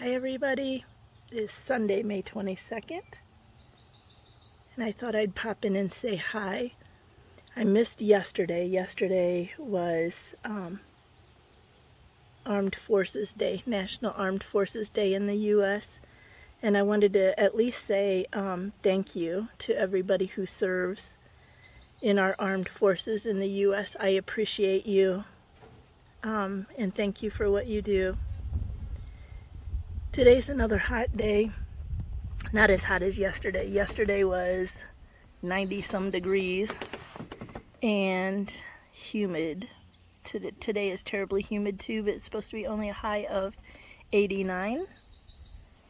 Hi everybody, it is Sunday, May 22nd, and I thought I'd pop in and say hi. I missed yesterday. Yesterday was Armed Forces Day, National Armed Forces Day in the U.S., and I wanted to at least say thank you to everybody who serves in our armed forces in the U.S. I appreciate you, and thank you for what you do. Today's another hot day. Not as hot as yesterday. Yesterday was 90 some degrees and humid. Today is terribly humid too, but it's supposed to be only a high of 89.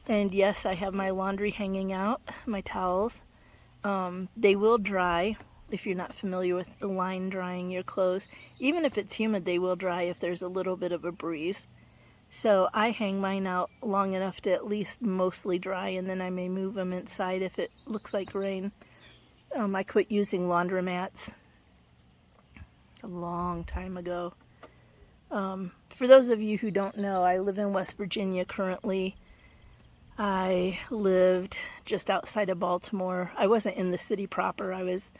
And yes, I have my laundry hanging out, my towels. They will dry if you're not familiar with the line drying your clothes. Even if it's humid, they will dry if there's a little bit of a breeze. So I hang mine out long enough to at least mostly dry, and then I may move them inside if it looks like rain. I quit using laundromats a long time ago. For those of you who don't know, I live in West Virginia currently. I lived just outside of Baltimore. I wasn't in the city proper, I was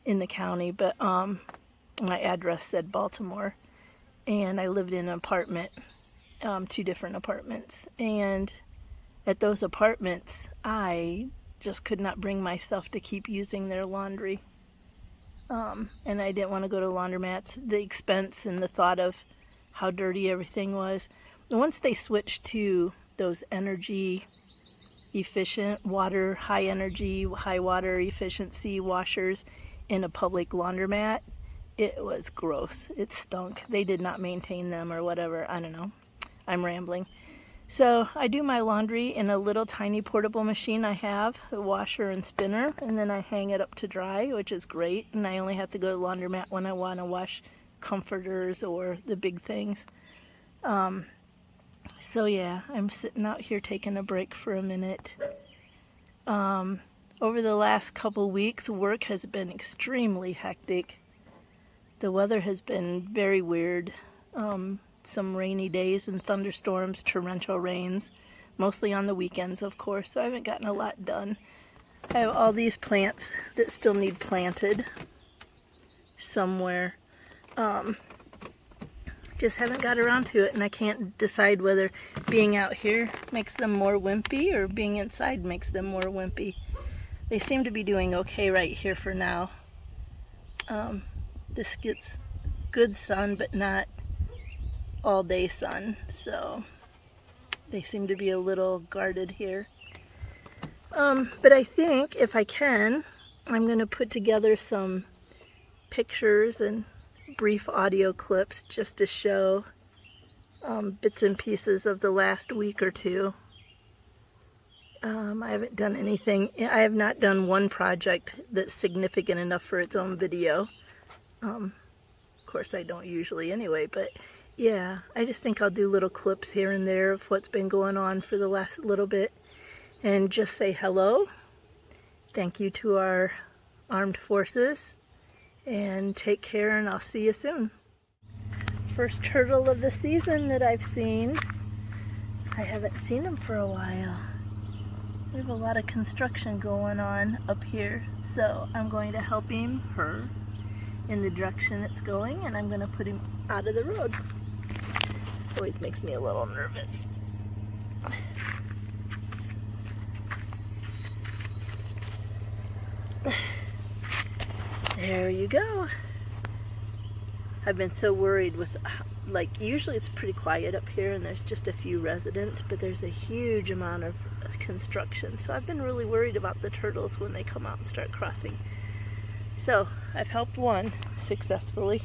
in the county, but my address said Baltimore. And I lived in an apartment. 2 different apartments, and at those apartments I just could not bring myself to keep using their laundry, and I didn't want to go to laundromats. The expense and the thought of how dirty everything was. Once they switched to those energy efficient high energy, high water efficiency washers in a public laundromat, it was gross. It stunk. They did not maintain them or whatever. I don't know. I'm rambling. So I do my laundry in a little tiny portable machine I have, a washer and spinner, and then I hang it up to dry, which is great. And I only have to go to the laundromat when I want to wash comforters or the big things. So yeah, I'm sitting out here taking a break for a minute. Over the last couple weeks, work has been extremely hectic. The weather has been very weird. Some rainy days and thunderstorms, torrential rains, mostly on the weekends, of course, so I haven't gotten a lot done. I have all these plants that still need planted somewhere. Just haven't got around to it, and I can't decide whether being out here makes them more wimpy or being inside makes them more wimpy. They seem to be doing okay right here for now. This gets good sun, but not all day sun, so they seem to be a little guarded here. But I think if I can, I'm going to put together some pictures and brief audio clips just to show bits and pieces of the last week or two. I haven't done anything. I have not done one project that's significant enough for its own video. Of course, I don't usually anyway, but yeah, I just think I'll do little clips here and there of what's been going on for the last little bit and just say hello. Thank you to our armed forces, and take care, and I'll see you soon. First turtle of the season that I've seen. I haven't seen him for a while. We have a lot of construction going on up here, so I'm going to help her in the direction it's going, and I'm going to put him out of the road. Always makes me a little nervous. There you go. I've been so worried with, like, usually it's pretty quiet up here and there's just a few residents, but there's a huge amount of construction. So I've been really worried about the turtles when they come out and start crossing. So I've helped one successfully.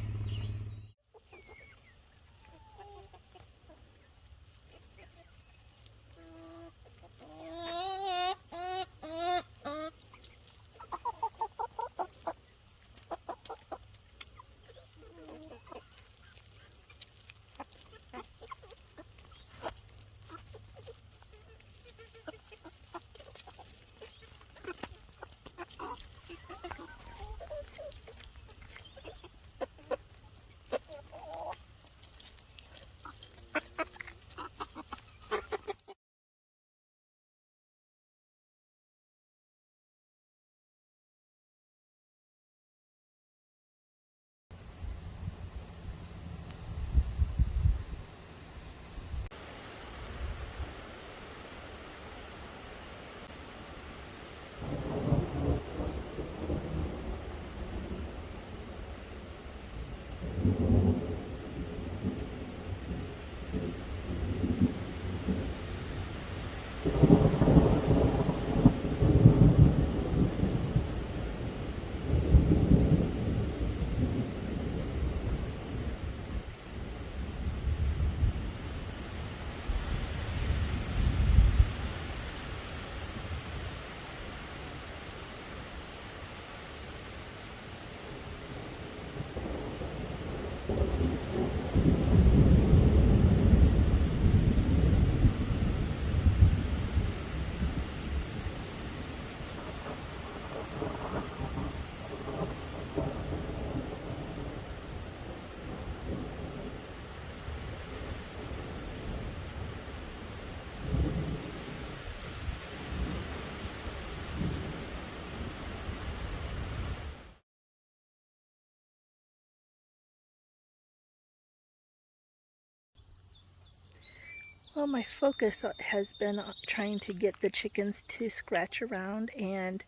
Well, my focus has been trying to get the chickens to scratch around and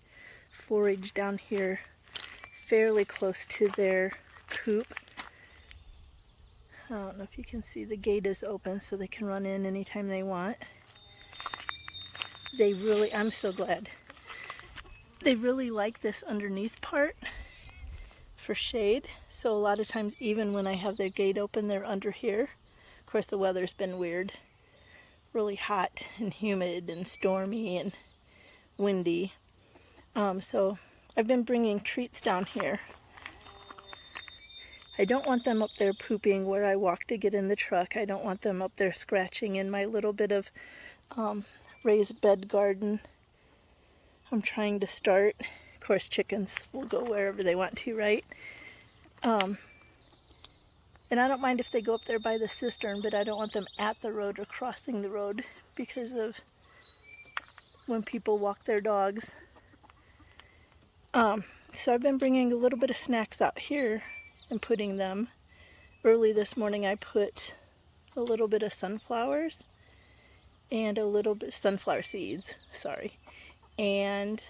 forage down here fairly close to their coop. I don't know if you can see, the gate is open so they can run in anytime they want. I'm so glad. They really like this underneath part for shade. So a lot of times, even when I have their gate open, they're under here. Of course, the weather's been weird. Really hot and humid and stormy and windy. So I've been bringing treats down here. I don't want them up there pooping where I walk to get in the truck. I don't want them up there scratching in my little bit of raised bed garden I'm trying to start. Of course, chickens will go wherever they want to, right? And I don't mind if they go up there by the cistern, but I don't want them at the road or crossing the road because of when people walk their dogs. So I've been bringing a little bit of snacks out here and putting them. Early this morning I put a little bit of sunflowers and a little bit sunflower seeds, sorry, and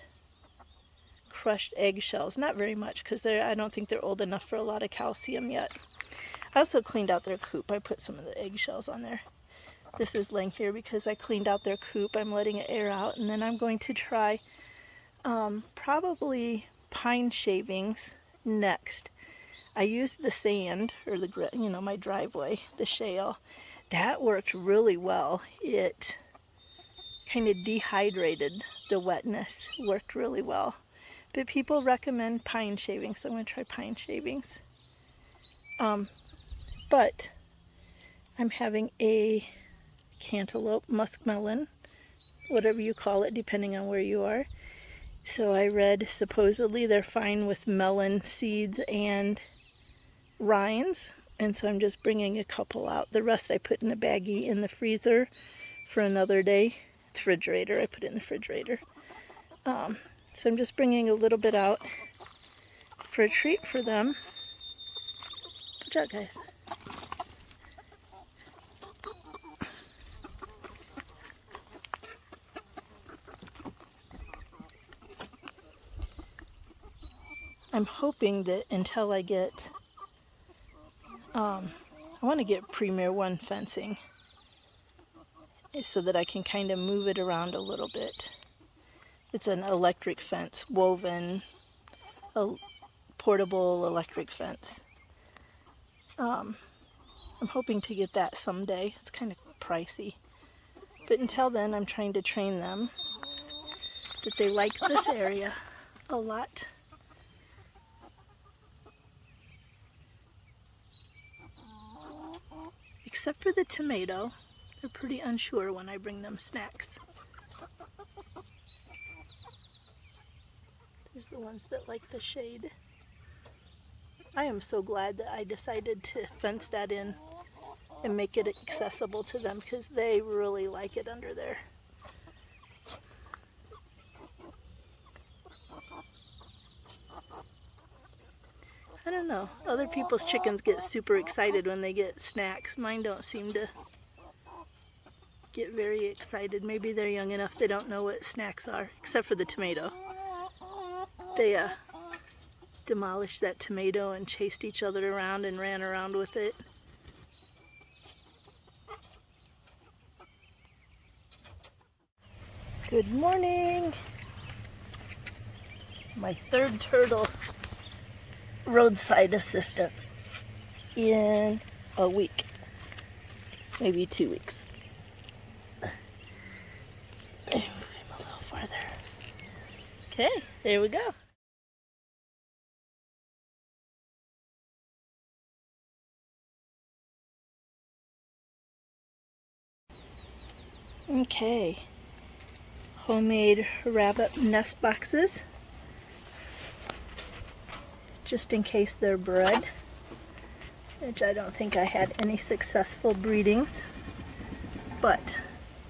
crushed eggshells. Not very much because I don't think they're old enough for a lot of calcium yet. I also cleaned out their coop. I put some of the eggshells on there. This is laying here because I cleaned out their coop. I'm letting it air out, and then I'm going to try probably pine shavings next. I used the sand, or my driveway, the shale. That worked really well. It kind of dehydrated the wetness. Worked really well. But people recommend pine shavings, so I'm going to try pine shavings. But I'm having a cantaloupe, muskmelon, whatever you call it, depending on where you are. So I read supposedly they're fine with melon seeds and rinds, and so I'm just bringing a couple out. The rest I put in a baggie in the freezer for another day. Refrigerator, I put it in the refrigerator. So I'm just bringing a little bit out for a treat for them. Good job, guys. I'm hoping that until I get, I want to get Premier 1 fencing so that I can kind of move it around a little bit. It's an electric fence, woven, a portable electric fence. I'm hoping to get that someday. It's kind of pricey. But until then, I'm trying to train them that they like this area a lot. Except for the tomato. They're pretty unsure when I bring them snacks. There's the ones that like the shade. I am so glad that I decided to fence that in and make it accessible to them because they really like it under there. I don't know. Other people's chickens get super excited when they get snacks. Mine don't seem to get very excited. Maybe they're young enough they don't know what snacks are, except for the tomato. They demolished that tomato and chased each other around and ran around with it. Good morning! My third turtle roadside assistance in a week, maybe 2 weeks. Move him a little farther. Okay, there we go. Okay, homemade rabbit nest boxes, just in case they're bred, which I don't think I had any successful breedings, but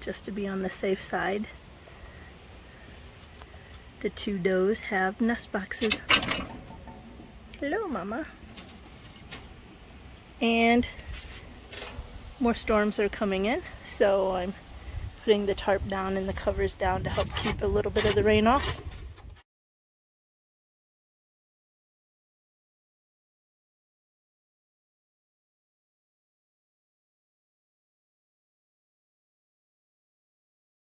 just to be on the safe side, the 2 does have nest boxes. Hello, Mama. And more storms are coming in, So I'm putting the tarp down and the covers down to help keep a little bit of the rain off.